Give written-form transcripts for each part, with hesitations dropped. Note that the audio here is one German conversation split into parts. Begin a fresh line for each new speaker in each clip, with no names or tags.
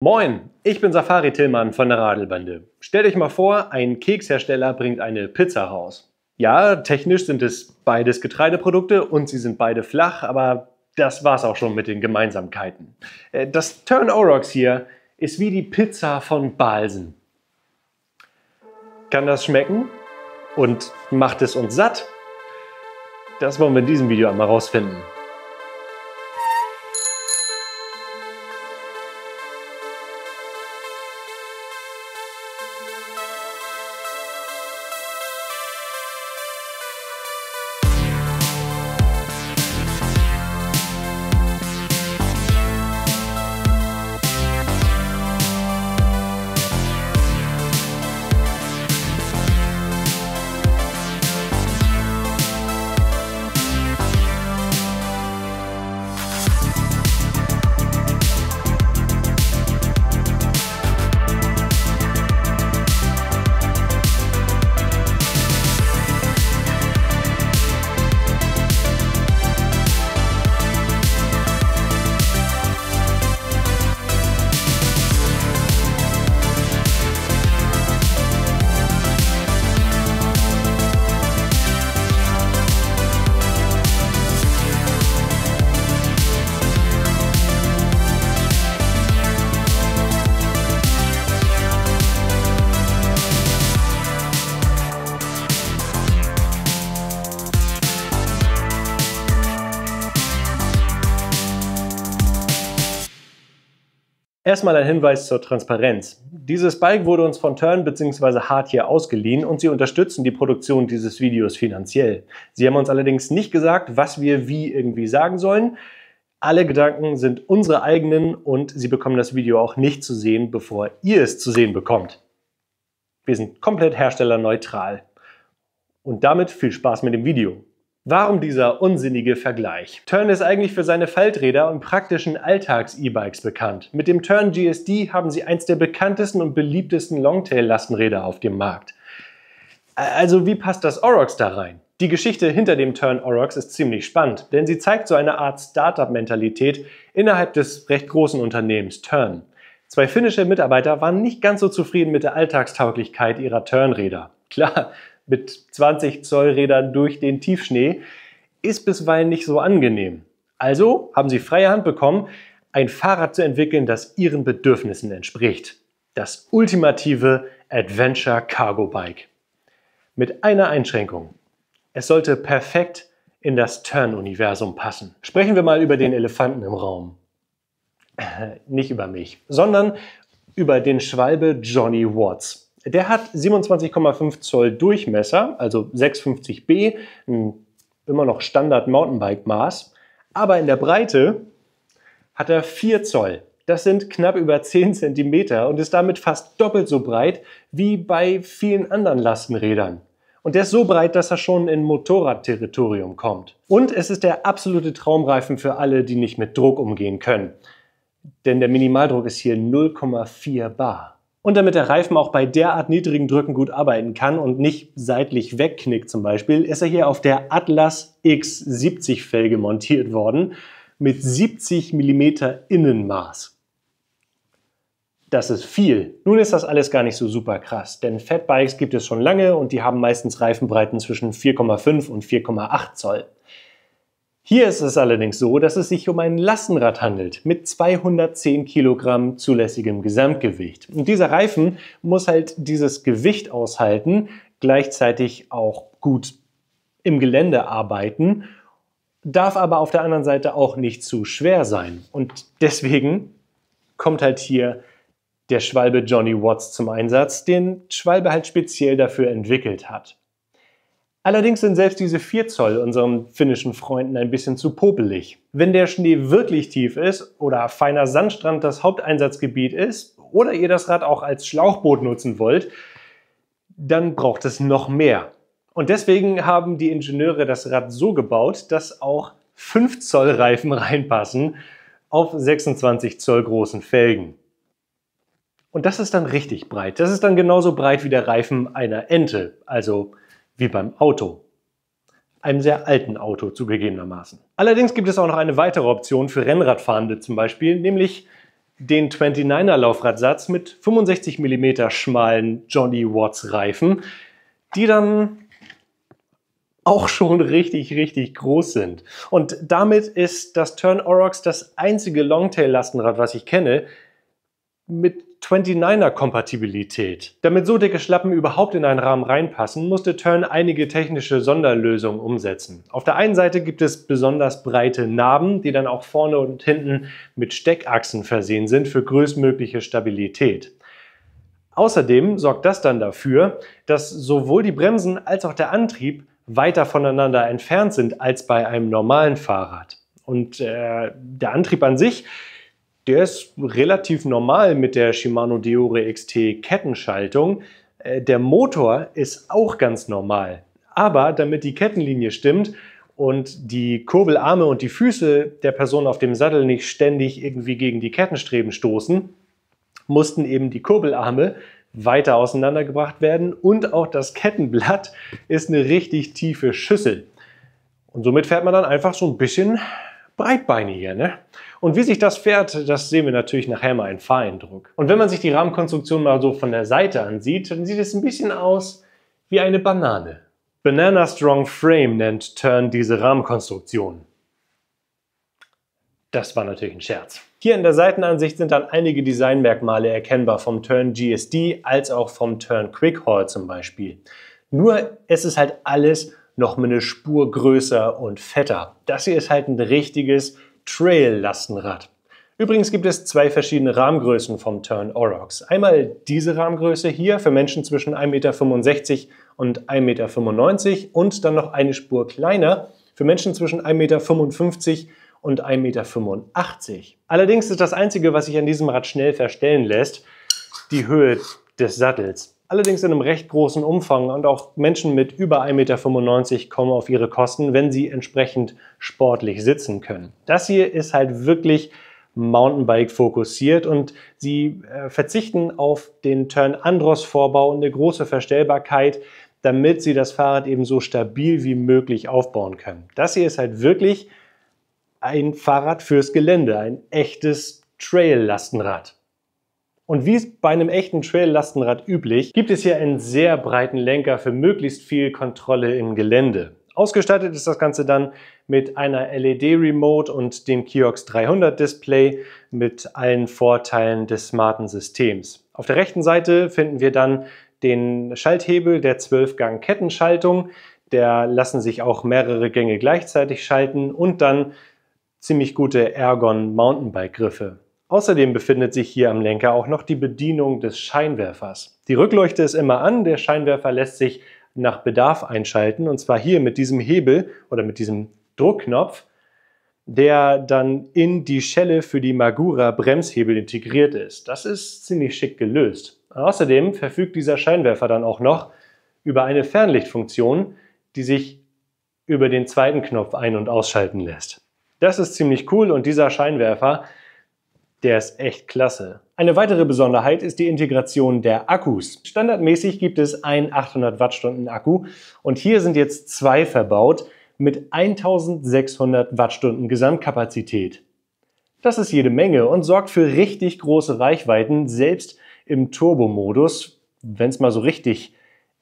Moin, ich bin Safari Tillmann von der Radelbande. Stellt euch mal vor, ein Kekshersteller bringt eine Pizza raus. Ja, technisch sind es beides Getreideprodukte und sie sind beide flach, aber das war's auch schon mit den Gemeinsamkeiten. Das Tern Orox hier ist wie die Pizza von Balsen. Kann das schmecken? Und macht es uns satt? Das wollen wir in diesem Video einmal rausfinden. Erstmal ein Hinweis zur Transparenz. Dieses Bike wurde uns von Tern bzw. Hardtier ausgeliehen und sie unterstützen die Produktion dieses Videos finanziell. Sie haben uns allerdings nicht gesagt, was wir wie irgendwie sagen sollen. Alle Gedanken sind unsere eigenen und Sie bekommen das Video auch nicht zu sehen, bevor ihr es zu sehen bekommt. Wir sind komplett herstellerneutral. Und damit viel Spaß mit dem Video. Warum dieser unsinnige Vergleich? Tern ist eigentlich für seine Falträder und praktischen Alltags-E-Bikes bekannt. Mit dem Tern GSD haben sie eins der bekanntesten und beliebtesten Longtail-Lastenräder auf dem Markt. Also wie passt das Orox da rein? Die Geschichte hinter dem Tern Orox ist ziemlich spannend, denn sie zeigt so eine Art Startup-Mentalität innerhalb des recht großen Unternehmens Tern. Zwei finnische Mitarbeiter waren nicht ganz so zufrieden mit der Alltagstauglichkeit ihrer Tern-Räder. Klar, mit 20 Zoll Rädern durch den Tiefschnee ist bisweilen nicht so angenehm. Also haben sie freie Hand bekommen, ein Fahrrad zu entwickeln, das ihren Bedürfnissen entspricht. Das ultimative Adventure Cargo Bike. Mit einer Einschränkung. Es sollte perfekt in das Tern-Universum passen. Sprechen wir mal über den Elefanten im Raum. Nicht über mich, sondern über den Schwalbe Johnny Watts. Der hat 27,5 Zoll Durchmesser, also 650B, ein immer noch Standard Mountainbike-Maß. Aber in der Breite hat er 4 Zoll. Das sind knapp über 10 Zentimeter und ist damit fast doppelt so breit wie bei vielen anderen Lastenrädern. Und der ist so breit, dass er schon in Motorradterritorium kommt. Und es ist der absolute Traumreifen für alle, die nicht mit Druck umgehen können. Denn der Minimaldruck ist hier 0,4 bar. Und damit der Reifen auch bei derart niedrigen Drücken gut arbeiten kann und nicht seitlich wegknickt zum Beispiel, ist er hier auf der Atlas X70 Felge montiert worden mit 70 mm Innenmaß. Das ist viel. Nun ist das alles gar nicht so super krass, denn Fatbikes gibt es schon lange und die haben meistens Reifenbreiten zwischen 4,5 und 4,8 Zoll. Hier ist es allerdings so, dass es sich um ein Lastenrad handelt mit 210 Kilogramm zulässigem Gesamtgewicht. Und dieser Reifen muss halt dieses Gewicht aushalten, gleichzeitig auch gut im Gelände arbeiten, darf aber auf der anderen Seite auch nicht zu schwer sein. Und deswegen kommt halt hier der Schwalbe Johnny Watts zum Einsatz, den Schwalbe halt speziell dafür entwickelt hat. Allerdings sind selbst diese 4 Zoll unseren finnischen Freunden ein bisschen zu popelig. Wenn der Schnee wirklich tief ist oder feiner Sandstrand das Haupteinsatzgebiet ist oder ihr das Rad auch als Schlauchboot nutzen wollt, dann braucht es noch mehr. Und deswegen haben die Ingenieure das Rad so gebaut, dass auch 5 Zoll Reifen reinpassen auf 26 Zoll großen Felgen. Und das ist dann richtig breit. Das ist dann genauso breit wie der Reifen einer Ente, also wie beim Auto. Einem sehr alten Auto zugegebenermaßen. Allerdings gibt es auch noch eine weitere Option für Rennradfahrende zum Beispiel, nämlich den 29er Laufradsatz mit 65 mm schmalen Johnny Watts Reifen, die dann auch schon richtig groß sind. Und damit ist das Tern Aurochs das einzige Longtail-Lastenrad, was ich kenne, mit 29er-Kompatibilität. Damit so dicke Schlappen überhaupt in einen Rahmen reinpassen, musste Tern einige technische Sonderlösungen umsetzen. Auf der einen Seite gibt es besonders breite Narben, die dann auch vorne und hinten mit Steckachsen versehen sind für größtmögliche Stabilität. Außerdem sorgt das dann dafür, dass sowohl die Bremsen als auch der Antrieb weiter voneinander entfernt sind als bei einem normalen Fahrrad. Und der Antrieb an sich, der ist relativ normal mit der Shimano Deore XT Kettenschaltung. Der Motor ist auch ganz normal. Aber damit die Kettenlinie stimmt und die Kurbelarme und die Füße der Person auf dem Sattel nicht ständig irgendwie gegen die Kettenstreben stoßen, mussten eben die Kurbelarme weiter auseinandergebracht werden und auch das Kettenblatt ist eine richtig tiefe Schüssel. Und somit fährt man dann einfach so ein bisschen breitbeiniger, ne? Und wie sich das fährt, das sehen wir natürlich nachher mal in Fahreindruck. Und wenn man sich die Rahmenkonstruktion mal so von der Seite ansieht, dann sieht es ein bisschen aus wie eine Banane. Banana Strong Frame nennt Tern diese Rahmenkonstruktion. Das war natürlich ein Scherz. Hier in der Seitenansicht sind dann einige Designmerkmale erkennbar vom Tern GSD als auch vom Tern Quick Haul zum Beispiel. Nur es ist halt alles noch mal eine Spur größer und fetter. Das hier ist halt ein richtiges Trail-Lastenrad. Übrigens gibt es zwei verschiedene Rahmengrößen vom Tern Aurochs. Einmal diese Rahmengröße hier für Menschen zwischen 1,65 m und 1,95 m und dann noch eine Spur kleiner für Menschen zwischen 1,55 m und 1,85 m. Allerdings ist das Einzige, was sich an diesem Rad schnell verstellen lässt, die Höhe des Sattels. Allerdings in einem recht großen Umfang und auch Menschen mit über 1,95 m kommen auf ihre Kosten, wenn sie entsprechend sportlich sitzen können. Das hier ist halt wirklich Mountainbike fokussiert und sie verzichten auf den Tern Andros Vorbau und eine große Verstellbarkeit, damit sie das Fahrrad eben so stabil wie möglich aufbauen können. Das hier ist halt wirklich ein Fahrrad fürs Gelände, ein echtes Trail-Lastenrad. Und wie es bei einem echten Trail-Lastenrad üblich, gibt es hier einen sehr breiten Lenker für möglichst viel Kontrolle im Gelände. Ausgestattet ist das Ganze dann mit einer LED-Remote und dem Kiox 300 Display mit allen Vorteilen des smarten Systems. Auf der rechten Seite finden wir dann den Schalthebel der 12-Gang-Kettenschaltung. Da lassen sich auch mehrere Gänge gleichzeitig schalten und dann ziemlich gute Ergon-Mountainbike-Griffe. Außerdem befindet sich hier am Lenker auch noch die Bedienung des Scheinwerfers. Die Rückleuchte ist immer an, der Scheinwerfer lässt sich nach Bedarf einschalten und zwar hier mit diesem Hebel oder mit diesem Druckknopf, der dann in die Schelle für die Magura Bremshebel integriert ist. Das ist ziemlich schick gelöst. Außerdem verfügt dieser Scheinwerfer dann auch noch über eine Fernlichtfunktion, die sich über den zweiten Knopf ein- und ausschalten lässt. Das ist ziemlich cool und dieser Scheinwerfer, der ist echt klasse. Eine weitere Besonderheit ist die Integration der Akkus. Standardmäßig gibt es einen 800 Wattstunden Akku und hier sind jetzt zwei verbaut mit 1600 Wattstunden Gesamtkapazität. Das ist jede Menge und sorgt für richtig große Reichweiten, selbst im Turbo-Modus, wenn es mal so richtig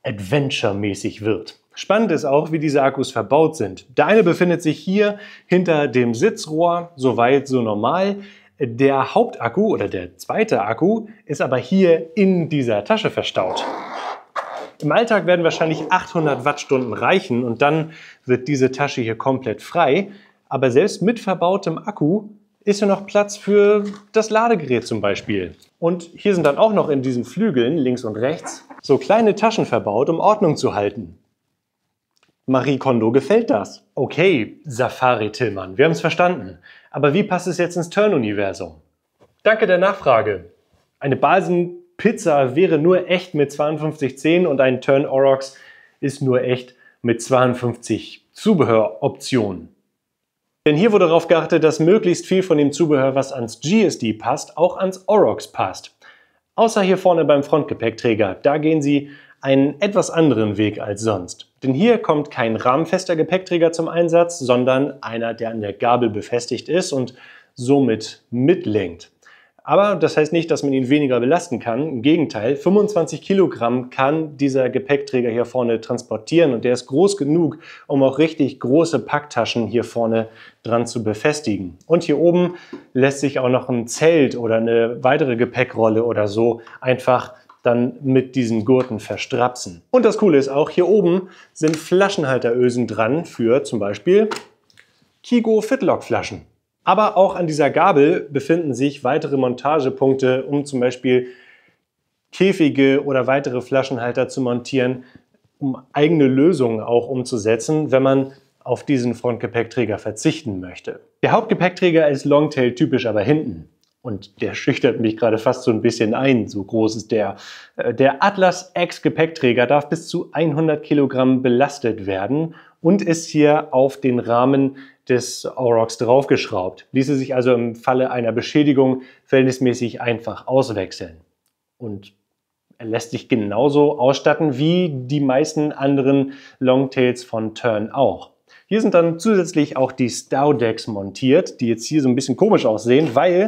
Adventure-mäßig wird. Spannend ist auch, wie diese Akkus verbaut sind. Der eine befindet sich hier hinter dem Sitzrohr, soweit so normal. Der Hauptakku oder der zweite Akku ist aber hier in dieser Tasche verstaut. Im Alltag werden wahrscheinlich 800 Wattstunden reichen und dann wird diese Tasche hier komplett frei. Aber selbst mit verbautem Akku ist ja noch Platz für das Ladegerät zum Beispiel. Und hier sind dann auch noch in diesen Flügeln, links und rechts, so kleine Taschen verbaut, um Ordnung zu halten. Marie Kondo gefällt das. Okay, Safari Tillmann, wir haben es verstanden. Aber wie passt es jetzt ins Tern-Universum? Danke der Nachfrage. Eine Basenpizza wäre nur echt mit 5210 und ein Tern Aurochs ist nur echt mit 52 Zubehöroptionen. Denn hier wurde darauf geachtet, dass möglichst viel von dem Zubehör, was ans GSD passt, auch ans Aurochs passt. Außer hier vorne beim Frontgepäckträger. Da gehen sie einen etwas anderen Weg als sonst. Denn hier kommt kein rahmenfester Gepäckträger zum Einsatz, sondern einer, der an der Gabel befestigt ist und somit mitlenkt. Aber das heißt nicht, dass man ihn weniger belasten kann. Im Gegenteil, 25 Kilogramm kann dieser Gepäckträger hier vorne transportieren und der ist groß genug, um auch richtig große Packtaschen hier vorne dran zu befestigen. Und hier oben lässt sich auch noch ein Zelt oder eine weitere Gepäckrolle oder so einfach dann mit diesen Gurten verstrapsen. Und das Coole ist auch, hier oben sind Flaschenhalterösen dran für zum Beispiel Kigo Fitlock Flaschen. Aber auch an dieser Gabel befinden sich weitere Montagepunkte, um zum Beispiel Käfige oder weitere Flaschenhalter zu montieren, um eigene Lösungen auch umzusetzen, wenn man auf diesen Frontgepäckträger verzichten möchte. Der Hauptgepäckträger ist Longtail typisch aber hinten. Und der schüchtert mich gerade fast so ein bisschen ein, so groß ist der. Der Atlas X Gepäckträger darf bis zu 100 Kilogramm belastet werden und ist hier auf den Rahmen des Aurochs draufgeschraubt. Ließe sich also im Falle einer Beschädigung verhältnismäßig einfach auswechseln. Und er lässt sich genauso ausstatten wie die meisten anderen Longtails von Tern auch. Hier sind dann zusätzlich auch die Staudex montiert, die jetzt hier so ein bisschen komisch aussehen, weil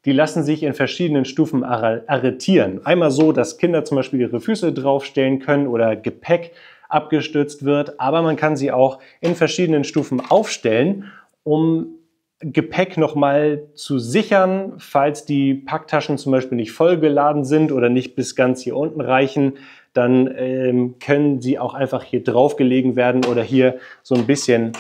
die lassen sich in verschiedenen Stufen arretieren. Einmal so, dass Kinder zum Beispiel ihre Füße draufstellen können oder Gepäck abgestützt wird, aber man kann sie auch in verschiedenen Stufen aufstellen, um Gepäck nochmal zu sichern, falls die Packtaschen zum Beispiel nicht vollgeladen sind oder nicht bis ganz hier unten reichen, dann können sie auch einfach hier draufgelegen werden oder hier so ein bisschen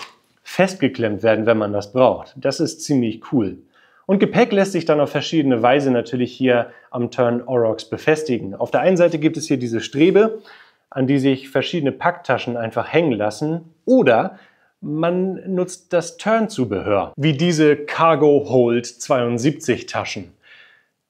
festgeklemmt werden, wenn man das braucht. Das ist ziemlich cool. Und Gepäck lässt sich dann auf verschiedene Weise natürlich hier am Tern Aurochs befestigen. Auf der einen Seite gibt es hier diese Strebe, an die sich verschiedene Packtaschen einfach hängen lassen, oder man nutzt das Tern-Zubehör, wie diese Cargo Hold 72 Taschen.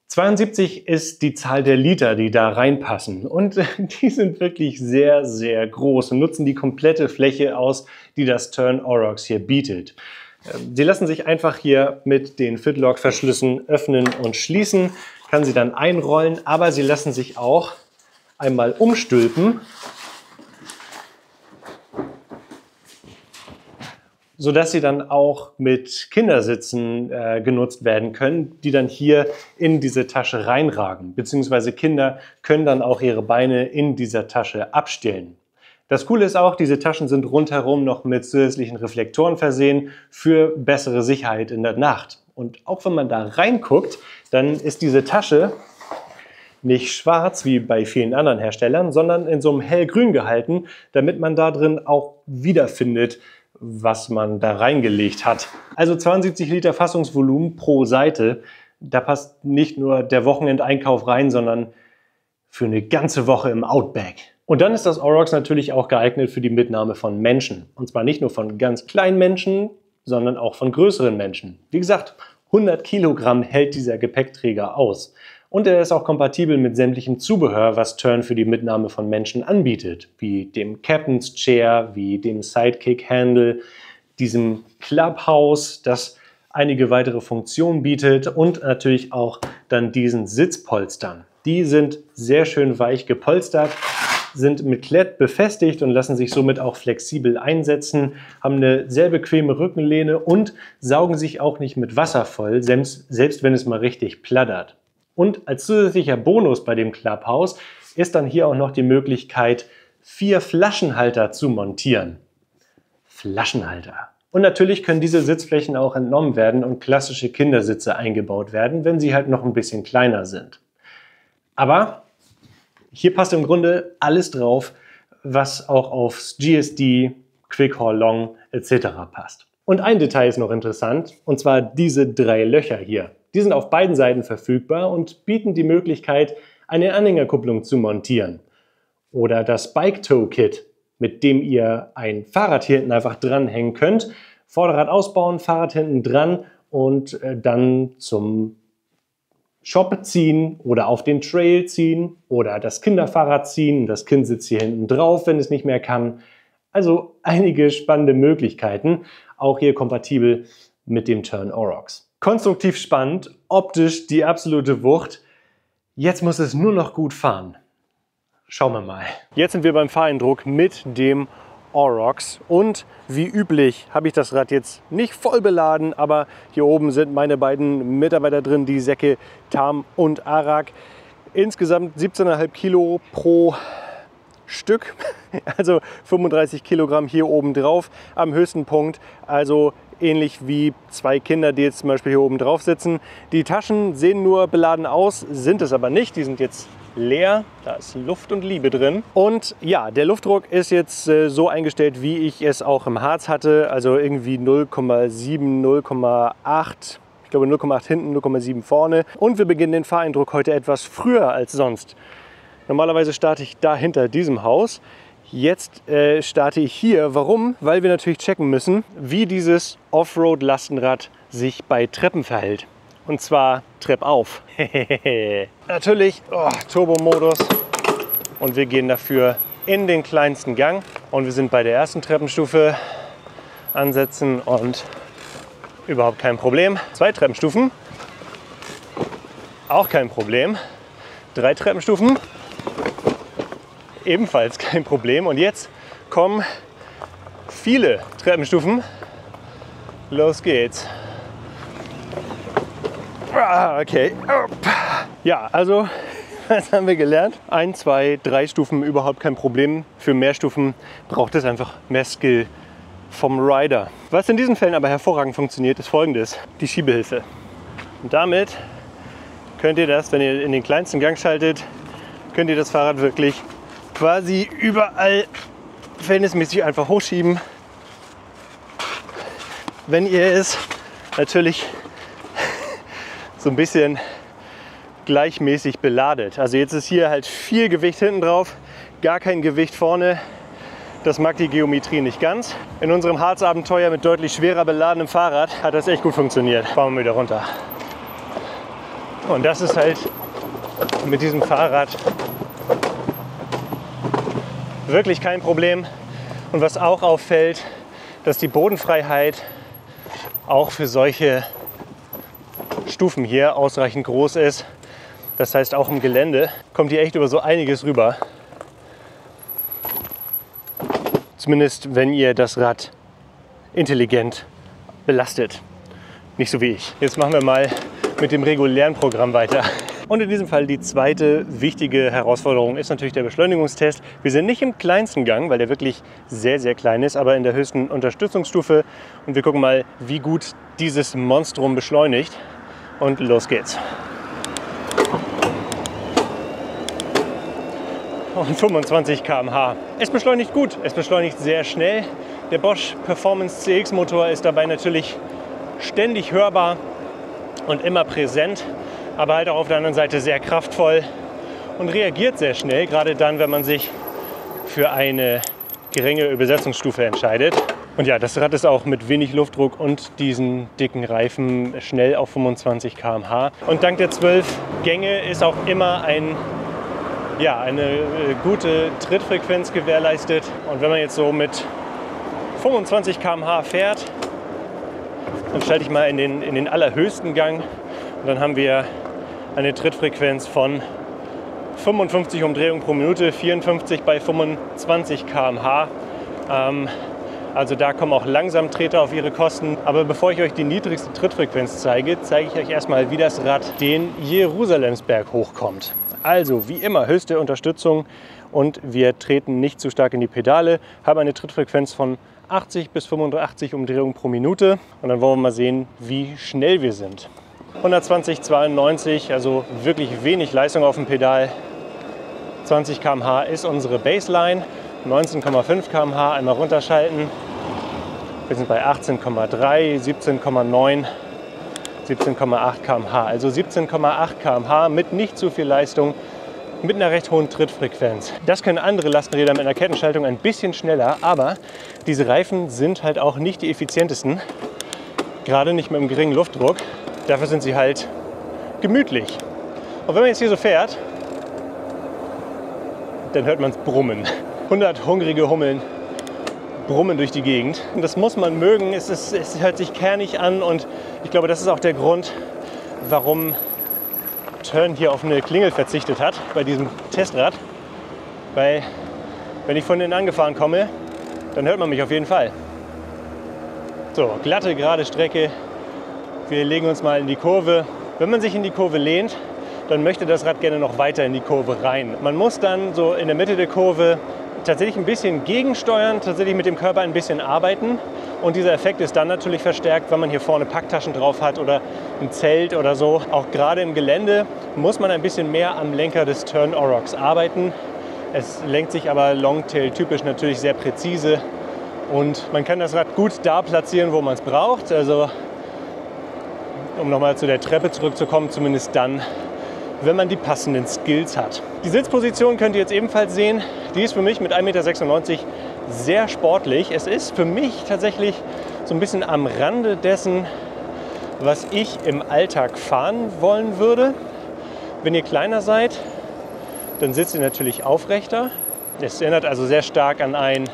72 ist die Zahl der Liter, die da reinpassen, und die sind wirklich sehr, sehr groß und nutzen die komplette Fläche aus, die das Tern Aurochs hier bietet. Sie lassen sich einfach hier mit den Fitlock-Verschlüssen öffnen und schließen, kann sie dann einrollen, aber sie lassen sich auch einmal umstülpen, sodass sie dann auch mit Kindersitzen genutzt werden können, die dann hier in diese Tasche reinragen. Beziehungsweise Kinder können dann auch ihre Beine in dieser Tasche abstellen. Das Coole ist auch, diese Taschen sind rundherum noch mit zusätzlichen Reflektoren versehen für bessere Sicherheit in der Nacht. Und auch wenn man da reinguckt, dann ist diese Tasche nicht schwarz wie bei vielen anderen Herstellern, sondern in so einem hellgrün gehalten, damit man da drin auch wiederfindet, was man da reingelegt hat. Also 72 Liter Fassungsvolumen pro Seite. Da passt nicht nur der Wochenendeinkauf rein, sondern für eine ganze Woche im Outback. Und dann ist das Aurochs natürlich auch geeignet für die Mitnahme von Menschen. Und zwar nicht nur von ganz kleinen Menschen, sondern auch von größeren Menschen. Wie gesagt, 100 Kilogramm hält dieser Gepäckträger aus. Und er ist auch kompatibel mit sämtlichem Zubehör, was Tern für die Mitnahme von Menschen anbietet. Wie dem Captain's Chair, wie dem Sidekick Handle, diesem Clubhouse, das einige weitere Funktionen bietet, und natürlich auch dann diesen Sitzpolstern. Die sind sehr schön weich gepolstert, sind mit Klett befestigt und lassen sich somit auch flexibel einsetzen, haben eine sehr bequeme Rückenlehne und saugen sich auch nicht mit Wasser voll, selbst wenn es mal richtig plattert. Und als zusätzlicher Bonus bei dem Clubhouse ist dann hier auch noch die Möglichkeit, 4 Flaschenhalter zu montieren. Flaschenhalter. Und natürlich können diese Sitzflächen auch entnommen werden und klassische Kindersitze eingebaut werden, wenn sie halt noch ein bisschen kleiner sind. Aber hier passt im Grunde alles drauf, was auch aufs GSD, Quick Haul Long etc. passt. Und ein Detail ist noch interessant, und zwar diese 3 Löcher hier. Die sind auf beiden Seiten verfügbar und bieten die Möglichkeit, eine Anhängerkupplung zu montieren. Oder das Bike Tow Kit, mit dem ihr ein Fahrrad hier hinten einfach dranhängen könnt. Vorderrad ausbauen, Fahrrad hinten dran und dann zum Shop ziehen oder auf den Trail ziehen oder das Kinderfahrrad ziehen. Das Kind sitzt hier hinten drauf, wenn es nicht mehr kann. Also einige spannende Möglichkeiten, auch hier kompatibel mit dem Tern Aurochs. Konstruktiv spannend, optisch die absolute Wucht. Jetzt muss es nur noch gut fahren. Schauen wir mal. Jetzt sind wir beim Fahreindruck mit dem Aurochs. Und wie üblich habe ich das Rad jetzt nicht voll beladen, aber hier oben sind meine beiden Mitarbeiter drin, die Säcke Tam und Arak. Insgesamt 17,5 Kilo pro Stück, also 35 Kilogramm hier oben drauf am höchsten Punkt, also ähnlich wie 2 Kinder, die jetzt zum Beispiel hier oben drauf sitzen. Die Taschen sehen nur beladen aus, sind es aber nicht, die sind jetzt leer, da ist Luft und Liebe drin. Und ja, der Luftdruck ist jetzt so eingestellt, wie ich es auch im Harz hatte, also irgendwie 0,7, 0,8. Ich glaube 0,8 hinten, 0,7 vorne. Und wir beginnen den Fahreindruck heute etwas früher als sonst. Normalerweise starte ich da hinter diesem Haus. Jetzt starte ich hier. Warum? Weil wir natürlich checken müssen, wie dieses Offroad-Lastenrad sich bei Treppen verhält. Und zwar treppauf. Natürlich Turbo-Modus. Und wir gehen dafür in den kleinsten Gang. Und wir sind bei der ersten Treppenstufe. Ansetzen und überhaupt kein Problem. 2 Treppenstufen. Auch kein Problem. 3 Treppenstufen. Ebenfalls kein Problem. Und jetzt kommen viele Treppenstufen. Los geht's. Okay. Ja, also, was haben wir gelernt? 1, 2, 3 Stufen überhaupt kein Problem. Für mehr Stufen braucht es einfach mehr Skill vom Rider. Was in diesen Fällen aber hervorragend funktioniert, ist Folgendes: die Schiebehilfe. Und damit könnt ihr das, wenn ihr in den kleinsten Gang schaltet, könnt ihr das Fahrrad wirklich quasi überall verhältnismäßig einfach hochschieben. Wenn ihr es natürlich so ein bisschen gleichmäßig beladet. Also jetzt ist hier halt viel Gewicht hinten drauf, gar kein Gewicht vorne. Das mag die Geometrie nicht ganz. In unserem Harzabenteuer mit deutlich schwerer beladenem Fahrrad hat das echt gut funktioniert. Fahren wir wieder runter. Und das ist halt mit diesem Fahrrad wirklich kein Problem. Und was auch auffällt, dass die Bodenfreiheit auch für solche Stufen hier ausreichend groß ist. Das heißt, auch im Gelände kommt hier echt über so einiges rüber. Zumindest wenn ihr das Rad intelligent belastet. Nicht so wie ich. Jetzt machen wir mal mit dem regulären Programm weiter. Und in diesem Fall die zweite wichtige Herausforderung ist natürlich der Beschleunigungstest. Wir sind nicht im kleinsten Gang, weil der wirklich sehr, sehr klein ist, aber in der höchsten Unterstützungsstufe. Und wir gucken mal, wie gut dieses Monstrum beschleunigt. Und los geht's. Und 25 km/h. Es beschleunigt gut, es beschleunigt sehr schnell. Der Bosch Performance CX Motor ist dabei natürlich ständig hörbar und immer präsent, aber halt auch auf der anderen Seite sehr kraftvoll und reagiert sehr schnell, gerade dann, wenn man sich für eine geringe Übersetzungsstufe entscheidet. Und ja, das Rad ist auch mit wenig Luftdruck und diesen dicken Reifen schnell auf 25 km/h. Und dank der 12 Gänge ist auch immer eine gute Trittfrequenz gewährleistet. Und wenn man jetzt so mit 25 km/h fährt, dann schalte ich mal in den allerhöchsten Gang und dann haben wir eine Trittfrequenz von 55 Umdrehungen pro Minute, 54 bei 25 km/h. Also da kommen auch Langsamtreter auf ihre Kosten. Aber bevor ich euch die niedrigste Trittfrequenz zeige, zeige ich euch erstmal, wie das Rad den Jerusalemsberg hochkommt. Also wie immer höchste Unterstützung und wir treten nicht zu stark in die Pedale, haben eine Trittfrequenz von 80 bis 85 Umdrehungen pro Minute und dann wollen wir mal sehen, wie schnell wir sind. 120, 92, also wirklich wenig Leistung auf dem Pedal. 20 km/h ist unsere Baseline, 19,5 km/h einmal runterschalten. Wir sind bei 18,3, 17,9. 17,8 km/h, also 17,8 km/h mit nicht zu viel Leistung, mit einer recht hohen Trittfrequenz. Das können andere Lastenräder mit einer Kettenschaltung ein bisschen schneller, aber diese Reifen sind halt auch nicht die effizientesten, gerade nicht mit einem geringen Luftdruck. Dafür sind sie halt gemütlich. Und wenn man jetzt hier so fährt, dann hört man es brummen. 100 hungrige Hummeln brummen durch die Gegend. Und das muss man mögen, es hört sich kernig an und ich glaube, das ist auch der Grund, warum Tern hier auf eine Klingel verzichtet hat bei diesem Testrad. Weil wenn ich von innen angefahren komme, dann hört man mich auf jeden Fall. So, glatte, gerade Strecke. Wir legen uns mal in die Kurve. Wenn man sich in die Kurve lehnt, dann möchte das Rad gerne noch weiter in die Kurve rein. Man muss dann so in der Mitte der Kurve tatsächlich ein bisschen gegensteuern, tatsächlich mit dem Körper ein bisschen arbeiten. Und dieser Effekt ist dann natürlich verstärkt, wenn man hier vorne Packtaschen drauf hat oder ein Zelt oder so. Auch gerade im Gelände muss man ein bisschen mehr am Lenker des Tern Aurochs arbeiten. Es lenkt sich aber Longtail typisch natürlich sehr präzise. Und man kann das Rad gut da platzieren, wo man es braucht. Also, um nochmal zu der Treppe zurückzukommen, zumindest dann, wenn man die passenden Skills hat. Die Sitzposition könnt ihr jetzt ebenfalls sehen. Die ist für mich mit 1,96 Meter sehr sportlich. Es ist für mich tatsächlich so ein bisschen am Rande dessen, was ich im Alltag fahren wollen würde. Wenn ihr kleiner seid, dann sitzt ihr natürlich aufrechter. Es erinnert also sehr stark an ein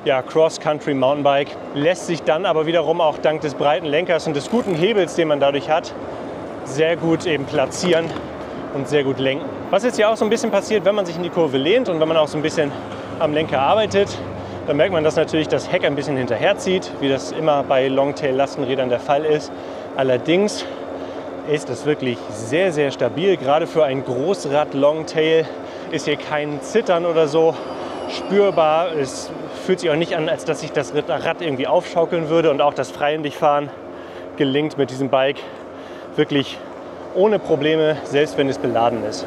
Cross-Country Mountainbike, lässt sich dann aber wiederum auch dank des breiten Lenkers und des guten Hebels, den man dadurch hat, sehr gut eben platzieren und sehr gut lenken. Was jetzt hier auch so ein bisschen passiert, wenn man sich in die Kurve lehnt und wenn man auch so ein bisschen am Lenker arbeitet, dann merkt man, dass natürlich das Heck ein bisschen hinterherzieht, wie das immer bei Longtail-Lastenrädern der Fall ist. Allerdings ist das wirklich sehr, sehr stabil. Gerade für ein Großrad-Longtail ist hier kein Zittern oder so spürbar. Es fühlt sich auch nicht an, als dass sich das Rad irgendwie aufschaukeln würde. Und auch das Freihändigfahren gelingt mit diesem Bike wirklich ohne Probleme, selbst wenn es beladen ist.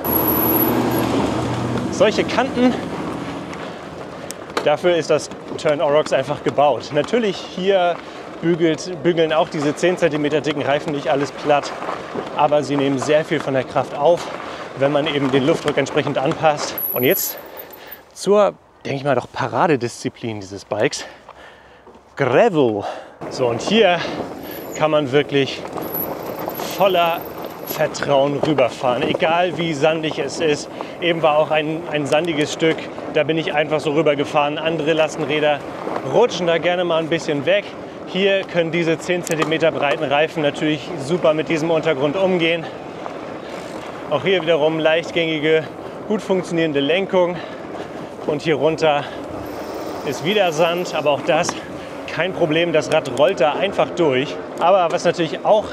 Solche Kanten, dafür ist das Tern Aurochs einfach gebaut. Natürlich hier bügeln auch diese 10 cm dicken Reifen nicht alles platt, aber sie nehmen sehr viel von der Kraft auf, wenn man eben den Luftdruck entsprechend anpasst. Und jetzt zur, denke ich mal, doch Paradedisziplin dieses Bikes, Gravel. So, und hier kann man wirklich voller Vertrauen rüberfahren, egal wie sandig es ist. Eben war auch ein sandiges Stück, da bin ich einfach so rübergefahren. Andere Lastenräder rutschen da gerne mal ein bisschen weg. Hier können diese 10 cm breiten Reifen natürlich super mit diesem Untergrund umgehen. Auch hier wiederum leichtgängige, gut funktionierende Lenkung. Und hier runter ist wieder Sand, aber auch das kein Problem. Das Rad rollt da einfach durch. Aber was natürlich auch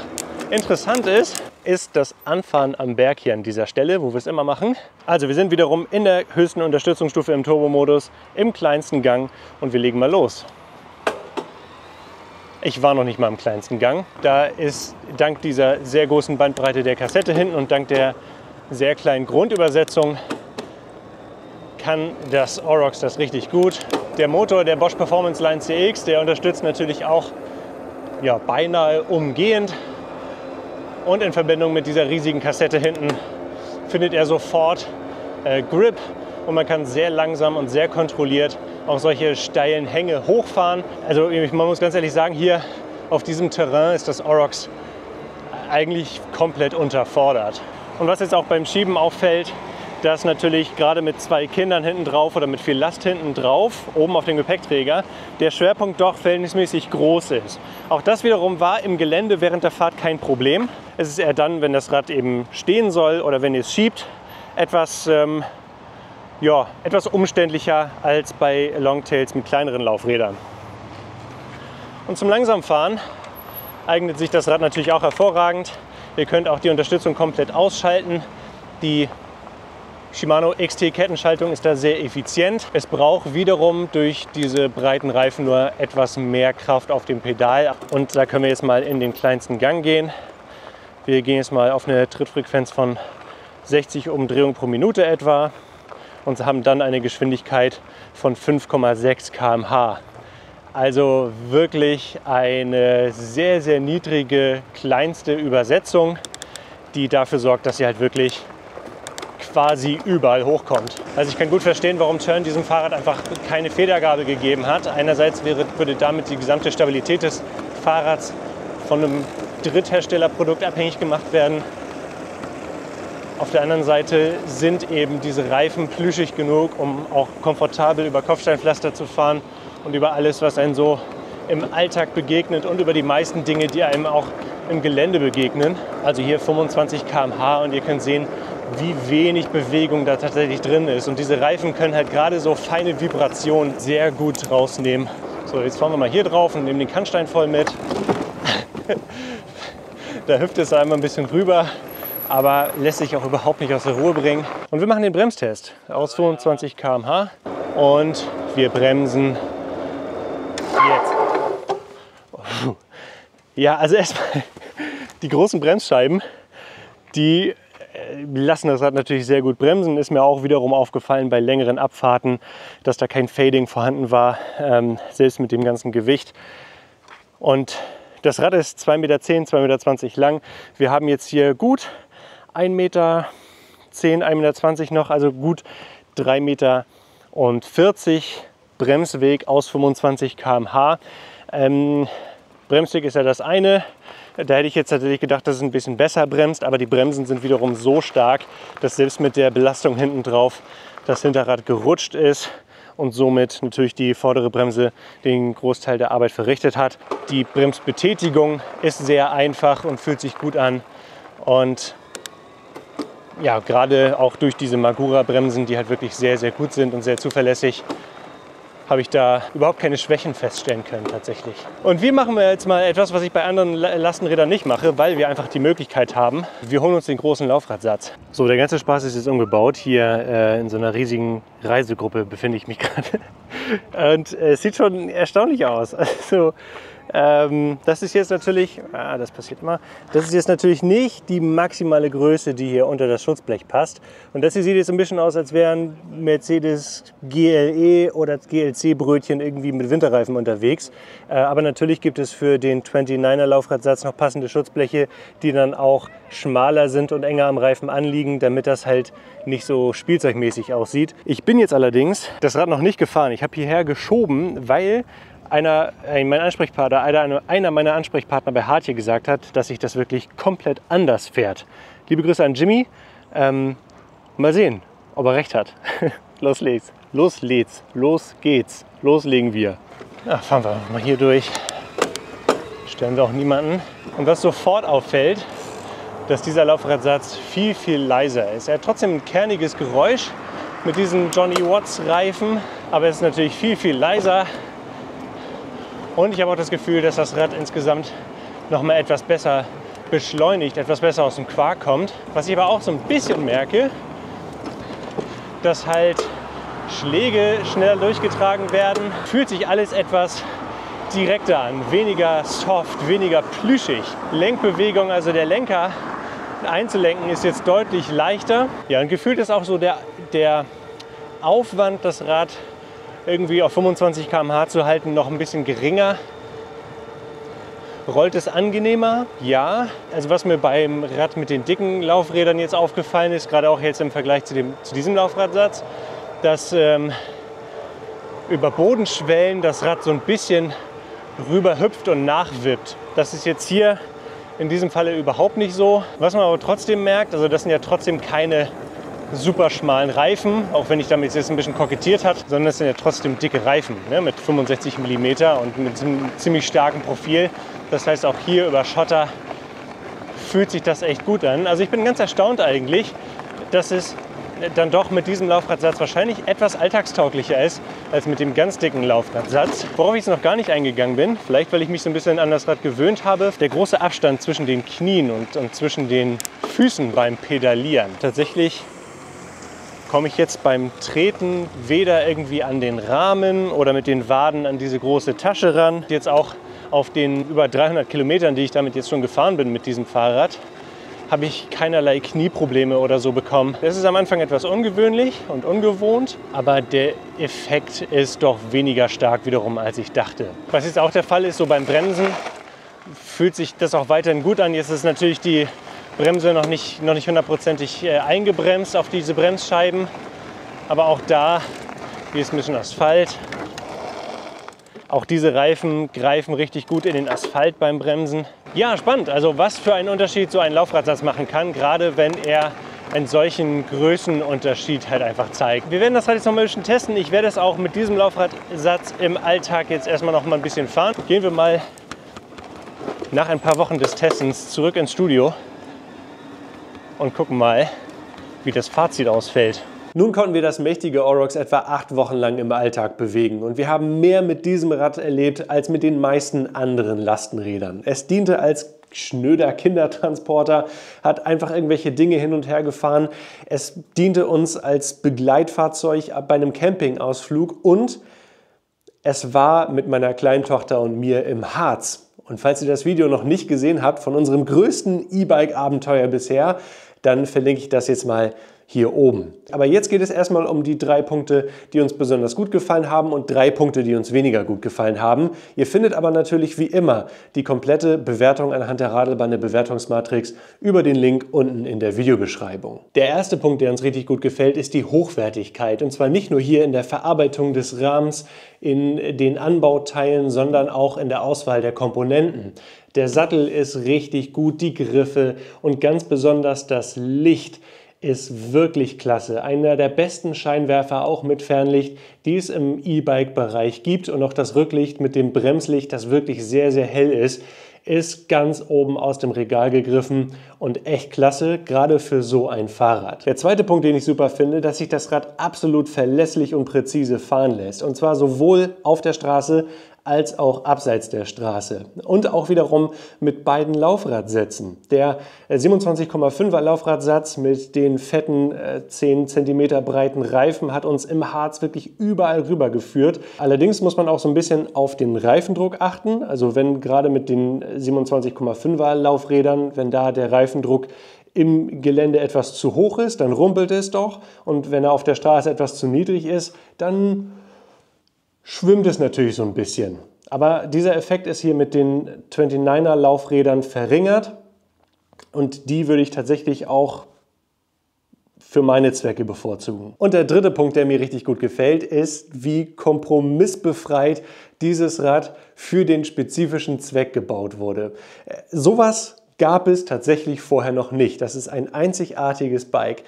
interessant ist, ist das Anfahren am Berg hier an dieser Stelle, wo wir es immer machen. Also wir sind wiederum in der höchsten Unterstützungsstufe im Turbo-Modus, im kleinsten Gang und wir legen mal los. Ich war noch nicht mal im kleinsten Gang. Da ist dank dieser sehr großen Bandbreite der Kassette hinten und dank der sehr kleinen Grundübersetzung kann das Aurochs das richtig gut. Der Motor der Bosch Performance Line CX, der unterstützt natürlich auch beinahe umgehend. Und in Verbindung mit dieser riesigen Kassette hinten findet er sofort Grip und man kann sehr langsam und sehr kontrolliert auch solche steilen Hänge hochfahren. Also man muss ganz ehrlich sagen, hier auf diesem Terrain ist das Aurochs eigentlich komplett unterfordert. Und was jetzt auch beim Schieben auffällt, dass natürlich gerade mit 2 Kindern hinten drauf oder mit viel Last hinten drauf, oben auf dem Gepäckträger, der Schwerpunkt doch verhältnismäßig groß ist. Auch das wiederum war im Gelände während der Fahrt kein Problem. Es ist eher dann, wenn das Rad eben stehen soll oder wenn ihr es schiebt, etwas umständlicher als bei Longtails mit kleineren Laufrädern. Und zum Langsamfahren eignet sich das Rad natürlich auch hervorragend. Ihr könnt auch die Unterstützung komplett ausschalten. Die Shimano XT-Kettenschaltung ist da sehr effizient. Es braucht wiederum durch diese breiten Reifen nur etwas mehr Kraft auf dem Pedal. Und da können wir jetzt mal in den kleinsten Gang gehen. Wir gehen jetzt mal auf eine Trittfrequenz von 60 Umdrehungen pro Minute etwa und haben dann eine Geschwindigkeit von 5,6 km/h. Also wirklich eine sehr, sehr niedrige, kleinste Übersetzung, die dafür sorgt, dass sie halt wirklich quasi überall hochkommt. Also ich kann gut verstehen, warum Tern diesem Fahrrad einfach keine Federgabel gegeben hat. Einerseits würde damit die gesamte Stabilität des Fahrrads von einem Drittherstellerprodukt abhängig gemacht werden. Auf der anderen Seite sind eben diese Reifen plüschig genug, um auch komfortabel über Kopfsteinpflaster zu fahren und über alles, was einem so im Alltag begegnet und über die meisten Dinge, die einem auch im Gelände begegnen. Also hier 25 km/h und ihr könnt sehen, wie wenig Bewegung da tatsächlich drin ist. Und diese Reifen können halt gerade so feine Vibrationen sehr gut rausnehmen. So, jetzt fahren wir mal hier drauf und nehmen den Kannstein voll mit. Da hüpft es einmal ein bisschen rüber, aber lässt sich auch überhaupt nicht aus der Ruhe bringen. Und wir machen den Bremstest aus 25 km/h und wir bremsen jetzt. Ja, also erstmal die großen Bremsscheiben, die lassen das Rad natürlich sehr gut bremsen. Ist mir auch wiederum aufgefallen bei längeren Abfahrten, dass da kein Fading vorhanden war, selbst mit dem ganzen Gewicht. Und das Rad ist 2,10 Meter, 2,20 Meter lang. Wir haben jetzt hier gut 1,10 Meter, 1,20 Meter noch, also gut 3,40 Meter Bremsweg aus 25 km/h. Bremsweg ist ja das eine. Da hätte ich jetzt natürlich gedacht, dass es ein bisschen besser bremst, aber die Bremsen sind wiederum so stark, dass selbst mit der Belastung hinten drauf das Hinterrad gerutscht ist und somit natürlich die vordere Bremse den Großteil der Arbeit verrichtet hat. Die Bremsbetätigung ist sehr einfach und fühlt sich gut an. Und ja, gerade auch durch diese Magura-Bremsen, die halt wirklich sehr, sehr gut sind und sehr zuverlässig, habe ich da überhaupt keine Schwächen feststellen können tatsächlich. Und wir machen jetzt mal etwas, was ich bei anderen Lastenrädern nicht mache, weil wir einfach die Möglichkeit haben. Wir holen uns den großen Laufradsatz. So, der ganze Spaß ist jetzt umgebaut. Hier in so einer riesigen Reisegruppe befinde ich mich gerade. Und es sieht schon erstaunlich aus. Also, das ist jetzt natürlich, das passiert immer, das ist jetzt natürlich nicht die maximale Größe, die hier unter das Schutzblech passt. Und das hier sieht jetzt ein bisschen aus, als wären Mercedes GLE oder GLC Brötchen irgendwie mit Winterreifen unterwegs. Aber natürlich gibt es für den 29er Laufradsatz noch passende Schutzbleche, die dann auch schmaler sind und enger am Reifen anliegen, damit das halt nicht so spielzeugmäßig aussieht. Ich bin jetzt allerdings das Rad noch nicht gefahren. Ich habe hierher geschoben, weil einer meiner Ansprechpartner bei Hardtier gesagt hat, dass sich das wirklich komplett anders fährt. Liebe Grüße an Jimmy. Mal sehen, ob er recht hat. Los geht's. Loslegen wir. Ja, fahren wir mal hier durch. Stören wir auch niemanden. Und was sofort auffällt, dass dieser Laufradsatz viel, viel leiser ist. Er hat trotzdem ein kerniges Geräusch mit diesen Johnny Watts Reifen, aber es ist natürlich viel, viel leiser. Und ich habe auch das Gefühl, dass das Rad insgesamt noch mal etwas besser beschleunigt, etwas besser aus dem Quark kommt. Was ich aber auch so ein bisschen merke, dass halt Schläge schneller durchgetragen werden, fühlt sich alles etwas direkter an, weniger soft, weniger plüschig. Lenkbewegung, also der Lenker einzulenken, ist jetzt deutlich leichter. Ja, und gefühlt ist auch so der Aufwand, das Rad irgendwie auf 25 km/h zu halten, noch ein bisschen geringer. Rollt es angenehmer? Ja. Also was mir beim Rad mit den dicken Laufrädern jetzt aufgefallen ist, gerade auch jetzt im Vergleich zu diesem Laufradsatz, dass über Bodenschwellen das Rad so ein bisschen rüber hüpft und nachwippt. Das ist jetzt hier in diesem Falle überhaupt nicht so. Was man aber trotzdem merkt, also das sind ja trotzdem keine super schmalen Reifen, auch wenn ich damit jetzt ein bisschen kokettiert habe, sondern es sind ja trotzdem dicke Reifen, ne, mit 65 mm und mit einem ziemlich starken Profil. Das heißt, auch hier über Schotter fühlt sich das echt gut an. Also ich bin ganz erstaunt eigentlich, dass es dann doch mit diesem Laufradsatz wahrscheinlich etwas alltagstauglicher ist als mit dem ganz dicken Laufradsatz. Worauf ich jetzt noch gar nicht eingegangen bin, vielleicht weil ich mich so ein bisschen an das Rad gewöhnt habe, der große Abstand zwischen den Knien und zwischen den Füßen beim Pedalieren. Tatsächlich komme ich jetzt beim Treten weder irgendwie an den Rahmen oder mit den Waden an diese große Tasche ran. Jetzt auch auf den über 300 Kilometern, die ich damit jetzt schon gefahren bin mit diesem Fahrrad, habe ich keinerlei Knieprobleme oder so bekommen. Das ist am Anfang etwas ungewöhnlich und ungewohnt, aber der Effekt ist doch weniger stark wiederum, als ich dachte. Was jetzt auch der Fall ist, so beim Bremsen fühlt sich das auch weiterhin gut an. Jetzt ist natürlich die Bremse noch nicht hundertprozentig eingebremst auf diese Bremsscheiben. Aber auch da, hier ist ein bisschen Asphalt. Auch diese Reifen greifen richtig gut in den Asphalt beim Bremsen. Ja, spannend. Also was für einen Unterschied so ein Laufradsatz machen kann, gerade wenn er einen solchen Größenunterschied halt einfach zeigt. Wir werden das halt jetzt noch mal ein bisschen testen. Ich werde es auch mit diesem Laufradsatz im Alltag jetzt erstmal noch mal ein bisschen fahren. Gehen wir mal nach ein paar Wochen des Testens zurück ins Studio und gucken mal, wie das Fazit ausfällt. Nun konnten wir das mächtige Aurochs etwa 8 Wochen lang im Alltag bewegen und wir haben mehr mit diesem Rad erlebt als mit den meisten anderen Lastenrädern. Es diente als schnöder Kindertransporter, hat einfach irgendwelche Dinge hin und her gefahren. Es diente uns als Begleitfahrzeug bei einem Campingausflug und es war mit meiner kleinen Tochter und mir im Harz. Und falls ihr das Video noch nicht gesehen habt von unserem größten E-Bike-Abenteuer bisher, dann verlinke ich das jetzt mal hier oben. Aber jetzt geht es erstmal um die 3 Punkte, die uns besonders gut gefallen haben und 3 Punkte, die uns weniger gut gefallen haben. Ihr findet aber natürlich wie immer die komplette Bewertung anhand der Radelbahn, der Bewertungsmatrix über den Link unten in der Videobeschreibung. Der erste Punkt, der uns richtig gut gefällt, ist die Hochwertigkeit. Und zwar nicht nur hier in der Verarbeitung des Rahmens, in den Anbauteilen, sondern auch in der Auswahl der Komponenten. Der Sattel ist richtig gut, die Griffe und ganz besonders das Licht ist wirklich klasse. Einer der besten Scheinwerfer, auch mit Fernlicht, die es im E-Bike-Bereich gibt. Und auch das Rücklicht mit dem Bremslicht, das wirklich sehr, sehr hell ist ganz oben aus dem Regal gegriffen und echt klasse, gerade für so ein Fahrrad. Der zweite Punkt, den ich super finde, dass sich das Rad absolut verlässlich und präzise fahren lässt. Und zwar sowohl auf der Straße als auch abseits der Straße. Und auch wiederum mit beiden Laufradsätzen. Der 27,5er Laufradsatz mit den fetten 10 cm breiten Reifen hat uns im Harz wirklich überall rüber geführt. Allerdings muss man auch so ein bisschen auf den Reifendruck achten. Also wenn gerade mit den 27,5er Laufrädern, wenn da der Reifendruck im Gelände etwas zu hoch ist, dann rumpelt es doch. Und wenn er auf der Straße etwas zu niedrig ist, dann schwimmt es natürlich so ein bisschen. Aber dieser Effekt ist hier mit den 29er Laufrädern verringert und die würde ich tatsächlich auch für meine Zwecke bevorzugen. Und der dritte Punkt, der mir richtig gut gefällt, ist, wie kompromissbefreit dieses Rad für den spezifischen Zweck gebaut wurde. Sowas gab es tatsächlich vorher noch nicht. Das ist ein einzigartiges Bike.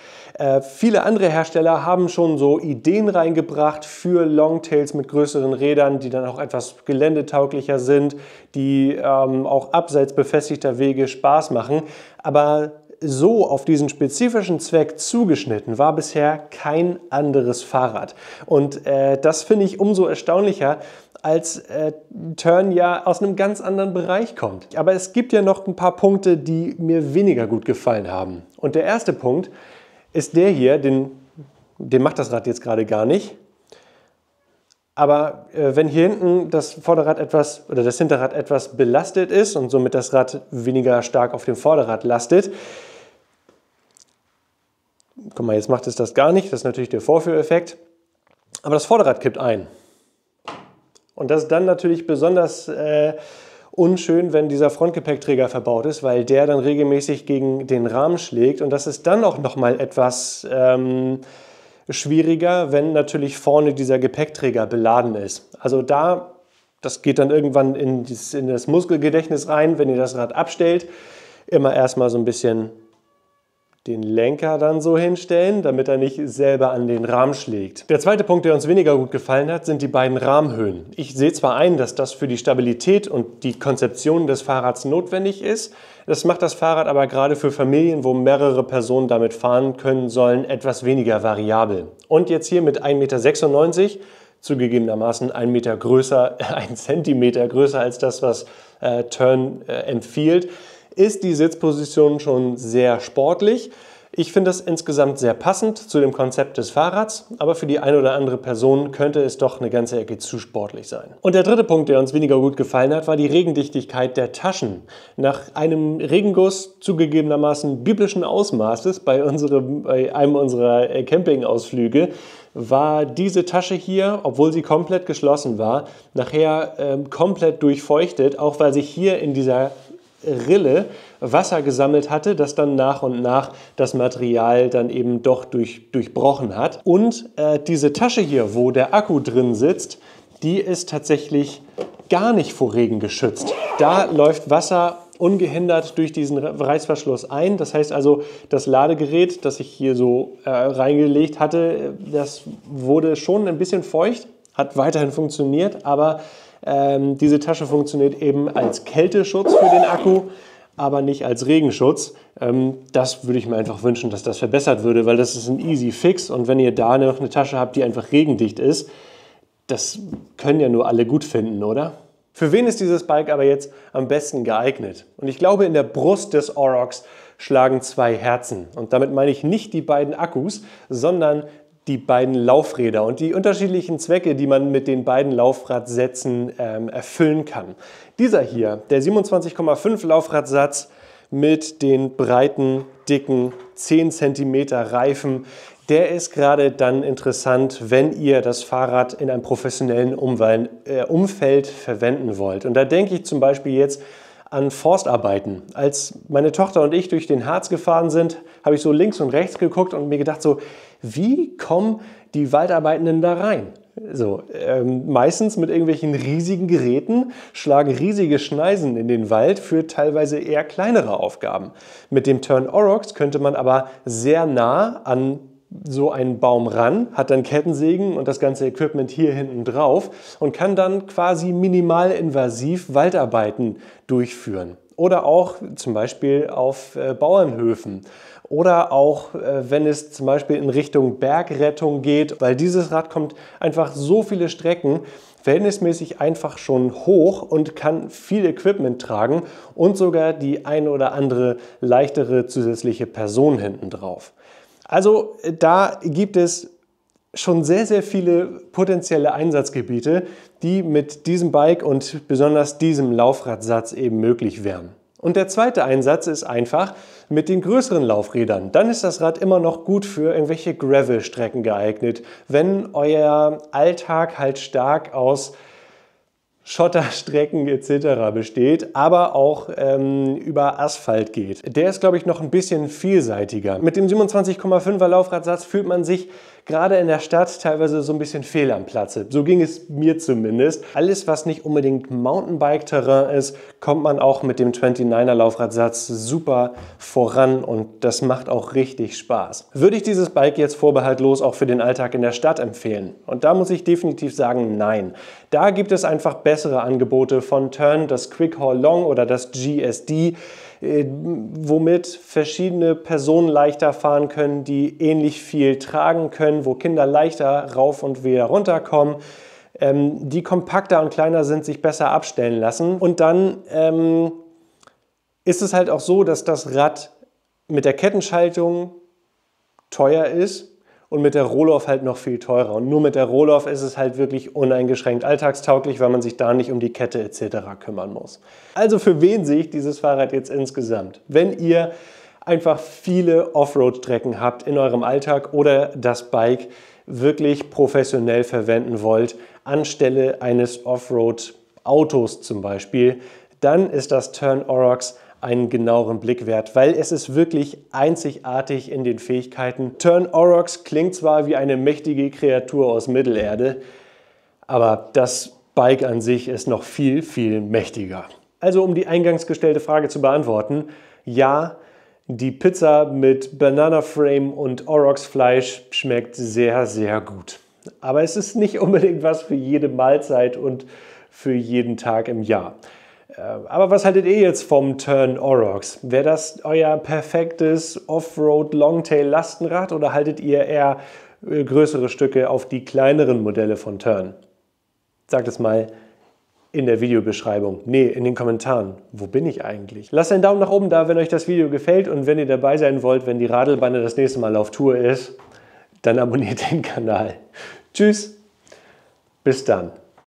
Viele andere Hersteller haben schon so Ideen reingebracht für Longtails mit größeren Rädern, die dann auch etwas geländetauglicher sind, die auch abseits befestigter Wege Spaß machen. Aber so auf diesen spezifischen Zweck zugeschnitten war bisher kein anderes Fahrrad. Und das finde ich umso erstaunlicher, als Tern ja aus einem ganz anderen Bereich kommt. Aber es gibt ja noch ein paar Punkte, die mir weniger gut gefallen haben. Und der erste Punkt ist der hier, den macht das Rad jetzt gerade gar nicht. Aber wenn hier hinten das Vorderrad etwas oder das Hinterrad etwas belastet ist und somit das Rad weniger stark auf dem Vorderrad lastet, guck mal, jetzt macht es das gar nicht, das ist natürlich der Vorführeffekt, aber das Vorderrad kippt ein. Und das ist dann natürlich besonders unschön, wenn dieser Frontgepäckträger verbaut ist, weil der dann regelmäßig gegen den Rahmen schlägt und das ist dann auch nochmal etwas schwieriger, wenn natürlich vorne dieser Gepäckträger beladen ist. Also das geht dann irgendwann in das Muskelgedächtnis rein, wenn ihr das Rad abstellt, immer erstmal so ein bisschen den Lenker dann so hinstellen, damit er nicht selber an den Rahmen schlägt. Der zweite Punkt, der uns weniger gut gefallen hat, sind die beiden Rahmenhöhen. Ich sehe zwar ein, dass das für die Stabilität und die Konzeption des Fahrrads notwendig ist. Das macht das Fahrrad aber gerade für Familien, wo mehrere Personen damit fahren können sollen, etwas weniger variabel. Und jetzt hier mit 1,96 Meter, zugegebenermaßen 1 Meter größer, 1 Zentimeter größer als das, was Tern empfiehlt, ist die Sitzposition schon sehr sportlich. Ich finde es insgesamt sehr passend zu dem Konzept des Fahrrads, aber für die eine oder andere Person könnte es doch eine ganze Ecke zu sportlich sein. Und der dritte Punkt, der uns weniger gut gefallen hat, war die Regendichtigkeit der Taschen. Nach einem Regenguss zugegebenermaßen biblischen Ausmaßes bei einem unserer Campingausflüge war diese Tasche hier, obwohl sie komplett geschlossen war, nachher komplett durchfeuchtet, auch weil sich hier in dieser Rille Wasser gesammelt hatte, das dann nach und nach das Material dann eben doch durchbrochen hat. Und diese Tasche hier, wo der Akku drin sitzt, die ist tatsächlich gar nicht vor Regen geschützt. Da läuft Wasser ungehindert durch diesen Reißverschluss ein. Das heißt also, das Ladegerät, das ich hier so reingelegt hatte, das wurde schon ein bisschen feucht, hat weiterhin funktioniert, aber diese Tasche funktioniert eben als Kälteschutz für den Akku, aber nicht als Regenschutz. Das würde ich mir einfach wünschen, dass das verbessert würde, weil das ist ein easy fix und wenn ihr da noch eine Tasche habt, die einfach regendicht ist, das können ja nur alle gut finden, oder? Für wen ist dieses Bike aber jetzt am besten geeignet? Und ich glaube, in der Brust des Aurochs schlagen zwei Herzen. Und damit meine ich nicht die beiden Akkus, sondern die beiden Laufräder und die unterschiedlichen Zwecke, die man mit den beiden Laufradsätzen erfüllen kann. Dieser hier, der 27,5 Laufradsatz mit den breiten, dicken 10 cm Reifen, der ist gerade dann interessant, wenn ihr das Fahrrad in einem professionellen Umfeld verwenden wollt. Und da denke ich zum Beispiel jetzt an Forstarbeiten. Als meine Tochter und ich durch den Harz gefahren sind, habe ich so links und rechts geguckt und mir gedacht so, wie kommen die Waldarbeitenden da rein? So, meistens mit irgendwelchen riesigen Geräten, schlagen riesige Schneisen in den Wald für teilweise eher kleinere Aufgaben. Mit dem Tern Aurochs könnte man aber sehr nah an so einen Baum ran, hat dann Kettensägen und das ganze Equipment hier hinten drauf und kann dann quasi minimalinvasiv Waldarbeiten durchführen. Oder auch zum Beispiel auf Bauernhöfen. Oder auch, wenn es zum Beispiel in Richtung Bergrettung geht, weil dieses Rad kommt einfach so viele Strecken verhältnismäßig einfach schon hoch und kann viel Equipment tragen und sogar die ein oder andere leichtere zusätzliche Person hinten drauf. Also da gibt es schon sehr, sehr viele potenzielle Einsatzgebiete, die mit diesem Bike und besonders diesem Laufradsatz eben möglich wären. Und der zweite Einsatz ist einfach mit den größeren Laufrädern. Dann ist das Rad immer noch gut für irgendwelche Gravel-Strecken geeignet, wenn euer Alltag halt stark aus Schotterstrecken etc. besteht, aber auch über Asphalt geht. Der ist, glaube ich, noch ein bisschen vielseitiger. Mit dem 27,5er Laufradsatz fühlt man sich gerade in der Stadt teilweise so ein bisschen fehl am Platze. So ging es mir zumindest. Alles, was nicht unbedingt Mountainbike-Terrain ist, kommt man auch mit dem 29er Laufradsatz super voran und das macht auch richtig Spaß. Würde ich dieses Bike jetzt vorbehaltlos auch für den Alltag in der Stadt empfehlen? Und da muss ich definitiv sagen, nein. Da gibt es einfach bessere Angebote von Tern, das Quick Haul Long oder das GSD, womit verschiedene Personen leichter fahren können, die ähnlich viel tragen können, wo Kinder leichter rauf und wieder runterkommen, die kompakter und kleiner sind, sich besser abstellen lassen. Und dann ist es halt auch so, dass das Rad mit der Kettenschaltung teuer ist und mit der Rohloff halt noch viel teurer. Und nur mit der Rohloff ist es halt wirklich uneingeschränkt alltagstauglich, weil man sich da nicht um die Kette etc. kümmern muss. Also für wen sehe ich dieses Fahrrad jetzt insgesamt? Wenn ihr einfach viele Offroad-Strecken habt in eurem Alltag oder das Bike wirklich professionell verwenden wollt, anstelle eines Offroad-Autos zum Beispiel, dann ist das Tern Aurochs einen genaueren Blick wert, weil es ist wirklich einzigartig in den Fähigkeiten. Tern Aurochs klingt zwar wie eine mächtige Kreatur aus Mittelerde, aber das Bike an sich ist noch viel, viel mächtiger. Also um die eingangs gestellte Frage zu beantworten, ja, die Pizza mit Banana Frame und Aurochs Fleisch schmeckt sehr, sehr gut. Aber es ist nicht unbedingt was für jede Mahlzeit und für jeden Tag im Jahr. Aber was haltet ihr jetzt vom Tern Aurochs? Wäre das euer perfektes Offroad-Longtail-Lastenrad oder haltet ihr eher größere Stücke auf die kleineren Modelle von Tern? Sagt es mal in der Videobeschreibung. Nee, in den Kommentaren. Wo bin ich eigentlich? Lasst einen Daumen nach oben da, wenn euch das Video gefällt und wenn ihr dabei sein wollt, wenn die Radelbande das nächste Mal auf Tour ist, dann abonniert den Kanal. Tschüss, bis dann.